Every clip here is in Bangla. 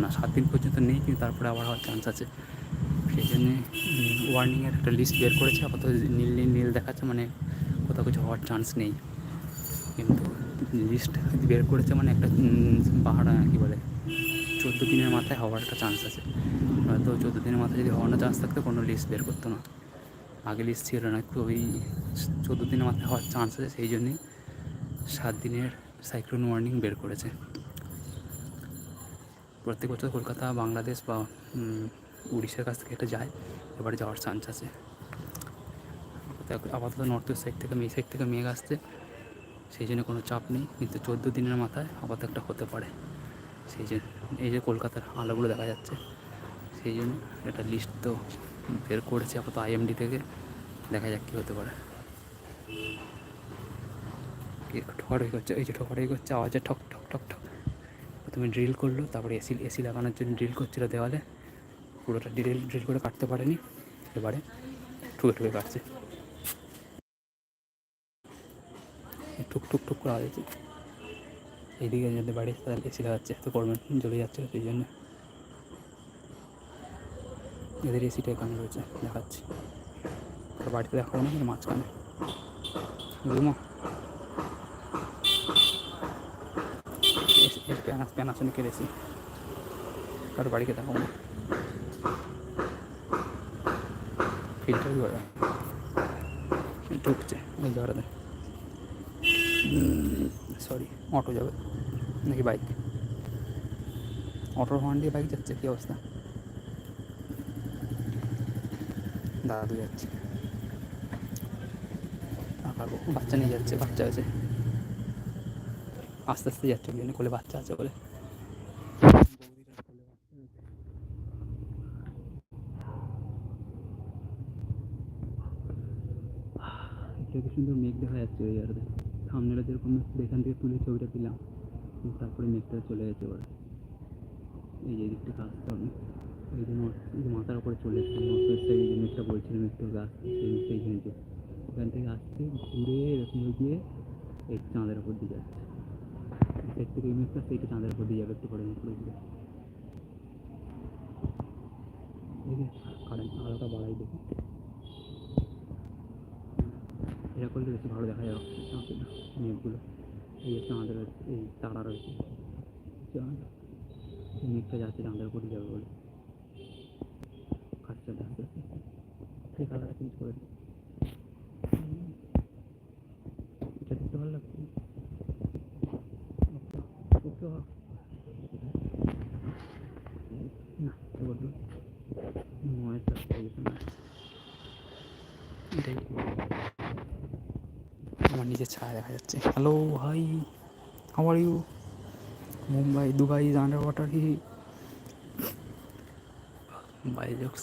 না, 7 দিন পর্যন্ত নেই, কিন্তু তারপরে আবার হওয়ার চান্স আছে। সেই জন্যে ওয়ার্নিংয়ের একটা লিস্ট বের করেছে। আপাতত নীল নীল নীল দেখাচ্ছে, মানে কোথাও কিছু হওয়ার চান্স নেই। কিন্তু লিস্ট বের করেছে মানে একটা পাহাড় কী বলে 14 দিনের মাথায় হওয়ার একটা চান্স আছে। হয়তো 14 দিনের মাথায় যদি হওয়ার চান্স থাকতো কোনো লিস্ট বের করতো না। আগে লিস্ট ছিল না, ওই 14 দিনের মাথায় হওয়ার চান্স আছে, সেই জন্যই 7 দিনের সাইক্লোন ওয়ার্নিং বের করেছে। প্রত্যেক বছর কলকাতা বাংলাদেশ বা উড়িষ্যার কাছ থেকে এটা যায়, এবারে যাওয়ার চান্স আছে। আপাতত নর্থ ওয়েস্ট সাইড থেকে এই সাইড থেকে মেঘ আসছে, সেই জন্য কোনো চাপ নেই, কিন্তু 14 দিনের মাথায় আপাতত একটা হতে পারে। সেই জন্য এই যে কলকাতার আলোগুলো দেখা যাচ্ছে, সেই জন্য একটা লিস্ট তো বের করেছে আপাতত IMD থেকে, দেখা যাক কী হতে পারে। ঠকাঠকি করছে, এই যে ঠকাঠকি করছে, আওয়াজে ঠক ঠক ঠক ঠক। প্রথমে ড্রিল করলো, তারপরে এসি লাগানোর জন্য ড্রিল করছিল দেওয়ালে, পুরোটা ড্রিল করে কাটতে পারেনি, এবারে ঠুকে ঠুকে কাটছে। টুক টুক টুক করে আওয়াজ হচ্ছে। এইদিকে যদি বাড়ি তাহলে এসি লাগাচ্ছে, তো গরমে জ্বলে যাচ্ছে, সেই জন্য এদের এসিটা এখানে রয়েছে, দেখাচ্ছি। তো বাড়িতে দেখাবো না, কিন্তু মাঝখানে রুমও প্যানাসনিকের এসি, কারো বাড়িকে দেখাবো না। ফিল্টার করে ঢুকছে ওই ধরে, সরি অটো যাবে নাকি বাইক? অটোর হর্ন দিয়ে বাইক যাচ্ছে, কী অবস্থা? দাদু যাচ্ছে, বাচ্চা নিয়ে যাচ্ছে, বাচ্চা আছে, আস্তে আস্তে যাচ্ছে, ওই জন্য কোলে বাচ্চা আছে বলে। কি সুন্দর মেঘ দেখা যাচ্ছে ওই আর সামনেটা, যেরকম এখান থেকে তুলে ছবিটা দিলাম, তারপরে মেঘটা চলে গেছে এবার। এই যে দিকটা আসতে হবে, এই যে মাথার উপরে চলে এসেছে এই যে মেঘটা বলছিল, মেঘটা গাছ সেইখানে যে ওখান থেকে আসছে, ঘুরে এরকম গিয়ে এই চাঁদের উপর দিয়ে যাচ্ছে। সাইড থেকে এই মেঘটা সেইটা চাঁদের উপর দিয়ে যাবে একটু পরে, মেঘ দিয়ে দেখি কারেন্ট আলোটা বাড়াই দেখি, এটা করলে বেশি ভালো দেখা যাবে মেঘগুলো। এই যে চাঁদের এই তারা রয়েছে, মেঘটা যাচ্ছে চাঁদের উপরই যাবে বলে কাজটা দেখা যাচ্ছে। সেই কালারটা চেঞ্জ করে দিই, এটা দেখতে ভালো লাগছে না, এটাই আমার নিজের ছায়া দেখা যাচ্ছে। Hello hi, how are you? Mumbai, Dubai is under water, he by jokes.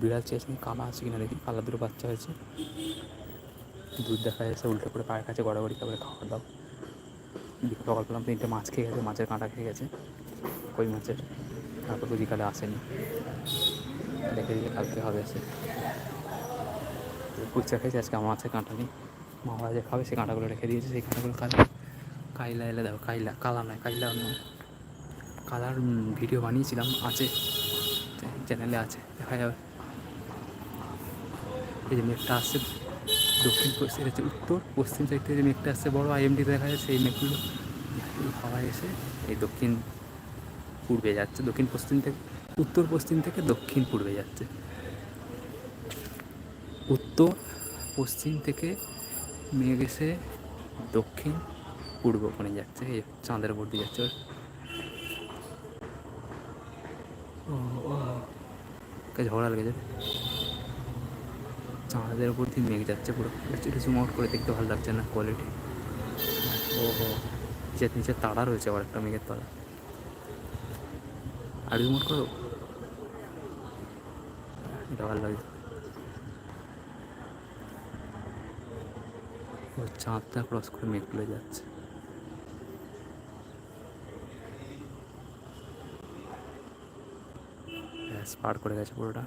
বিড়াল চেয়েছেন কালা আছে কিনা দেখি, কালা দুটো বাচ্চা হয়েছে, দুধ দেখা যাচ্ছে, উল্টো করে পায়ের কাছে গড়াগড়ি, তারপরে খাবার দাও। সকাল পেলাম 3টে মাছ খেয়ে গেছে, মাছের কাঁটা খেয়ে গেছে, কই মাছের, তারপর বিকালে আসেনি, দেখে দিয়ে কালকে হবে এসে। কুচা খেয়েছে, আজকে আমার মাছের কাঁটা নেই, মামা যে খাবে সেই কাঁটাগুলো রেখে দিয়েছে, সেই কাঁটাগুলো কাইলা এলে দেখো, কালা নয়, কাইলা নয়, কালার ভিডিও বানিয়েছিলাম, আছে চ্যানেলে, আছে, দেখা যাবে। এই যে মেঘটা আসছে দক্ষিণ পশ্চিম, হচ্ছে উত্তর পশ্চিম সাইড থেকে যে মেঘটা আসছে বড়, IMDতে দেখা যাচ্ছে, এই মেঘগুলো হাওয়ায় এসে এই দক্ষিণ পূর্বে যাচ্ছে, দক্ষিণ পশ্চিম থেকে উত্তর পশ্চিম থেকে দক্ষিণ পূর্বে যাচ্ছে, উত্তর পশ্চিম থেকে মেঘ এসে দক্ষিণ পূর্ব কোণে যাচ্ছে, এই চাঁদের উপর দিয়ে যাচ্ছে। ঝগড়া লেগে যাবে, চাঁদের উপর দিয়ে মেঘ যাচ্ছে পুরো, একটু জুম আউট করে দেখতে ভালো লাগছে না কোয়ালিটি। ওহো, নিচের নিচে তারা রয়েছে, আবার একটা মেঘের তারা, আর জুম আউট করো, এটা ভালো লাগে। চাঁদটা ক্রস করে মেঘগুলো যাচ্ছে, ব্যাস পার করে গেছে পুরোটা।